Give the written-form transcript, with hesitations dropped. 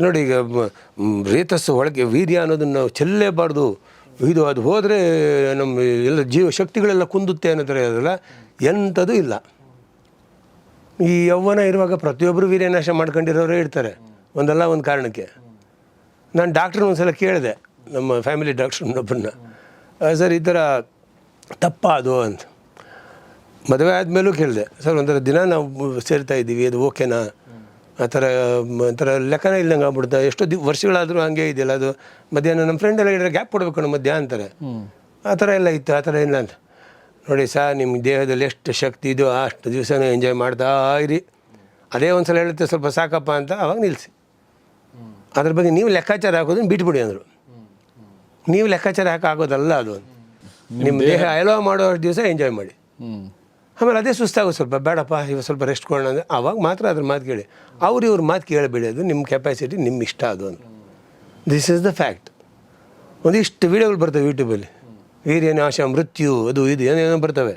ನೋಡಿ ಈಗ ರೇತಸ್ಸು ಒಳಗೆ ವೀರ್ಯ ಅನ್ನೋದನ್ನು ನಾವು ಚೆಲ್ಲೇಬಾರ್ದು, ಇದು ಅದು ಹೋದರೆ ನಮ್ಮ ಎಲ್ಲ ಜೀವ ಶಕ್ತಿಗಳೆಲ್ಲ ಕುಂದುತ್ತೆ ಅನ್ನೋದ್ರೆ ಅದಲ್ಲ, ಎಂಥದ್ದು ಇಲ್ಲ. ಈ ಯೌವನ ಇರುವಾಗ ಪ್ರತಿಯೊಬ್ಬರು ವೀರ್ಯನಾಶ ಮಾಡ್ಕೊಂಡಿರೋರೇ ಇರ್ತಾರೆ ಒಂದಲ್ಲ ಒಂದು ಕಾರಣಕ್ಕೆ. ನಾನು ಡಾಕ್ಟ್ರನ್ನ ಒಂದು ಸಲ ಕೇಳಿದೆ, ನಮ್ಮ ಫ್ಯಾಮಿಲಿ ಡಾಕ್ಟ್ರನ್ನೊಬ್ಬರನ್ನ, ಸರ್ ಈ ಥರ ತಪ್ಪಾ ಅದು ಅಂತ. ಮದುವೆ ಆದಮೇಲೂ ಕೇಳಿದೆ, ಸರ್ ಒಂಥರ ದಿನ ನಾವು ಸೇರ್ತಾ ಇದ್ದೀವಿ, ಅದು ಓಕೆನಾ? ಆ ಥರ ಒಂಥರ ಲೆಕ್ಕನೇ ಇಲ್ದಂಗೆ ಆಗ್ಬಿಡ್ತಾ, ಎಷ್ಟೋ ವರ್ಷಗಳಾದರೂ ಹಂಗೆ ಇದೆಯಲ್ಲ ಅದು. ಮಧ್ಯಾಹ್ನ ನಮ್ಮ ಫ್ರೆಂಡ್ ಎಲ್ಲ ಹೇಳಿದ್ರೆ ಗ್ಯಾಪ್ ಕೊಡಬೇಕು ನಮ್ಮ ಮಧ್ಯಾಹ್ನ ಅಂತಾರೆ. ಆ ಥರ ಎಲ್ಲ ಇತ್ತು, ಆ ಥರ ಇಲ್ಲ ಅಂತ. ನೋಡಿ ಸರ್, ನಿಮ್ಮ ದೇಹದಲ್ಲಿ ಎಷ್ಟು ಶಕ್ತಿ ಇದೆಯೋ ಅಷ್ಟು ದಿವಸನೂ ಎಂಜಾಯ್ ಮಾಡ್ತಾ ಇರಿ. ಅದೇ ಒಂದು ಸಲ ಹೇಳುತ್ತೆ ಸ್ವಲ್ಪ ಸಾಕಪ್ಪ ಅಂತ, ಅವಾಗ ನಿಲ್ಲಿಸಿ. ಅದ್ರ ಬಗ್ಗೆ ನೀವು ಲೆಕ್ಕಾಚಾರ ಹಾಕೋದನ್ನು ಬಿಟ್ಬಿಡಿ ಅಂದರು. ನೀವು ಲೆಕ್ಕಾಚಾರ ಹಾಕೋದಲ್ಲ ಅದು. ನಿಮ್ಮ ದೇಹ ಅಲೋ ಮಾಡೋ ದಿವಸ ಎಂಜಾಯ್ ಮಾಡಿ. ಆಮೇಲೆ ಅದೇ ಸುಸ್ತಾಗೋದು, ಸ್ವಲ್ಪ ಬೇಡಪ್ಪ ಇವಾಗ ಸ್ವಲ್ಪ ರೆಸ್ಟ್ ಕೊಡೋಣ ಅಂದರೆ ಆವಾಗ ಮಾತ್ರ ಅದ್ರ ಮಾತು ಕೇಳಿ. ಇವ್ರ ಮಾತು ಕೇಳಬೇಡಿ, ಅದು ನಿಮ್ಮ ಕೆಪಾಸಿಟಿ, ನಿಮ್ಮ ಇಷ್ಟ ಅದು ಅಂತ. This is the fact. ಒಂದಿಷ್ಟು ವೀಡಿಯೋಗಳು ಬರ್ತವೆ ಯೂಟ್ಯೂಬಲ್ಲಿ, ವೀರ್ಯನಾಶ, ಮೃತ್ಯು, ಅದು ಇದು ಏನೇನೋ ಬರ್ತವೆ.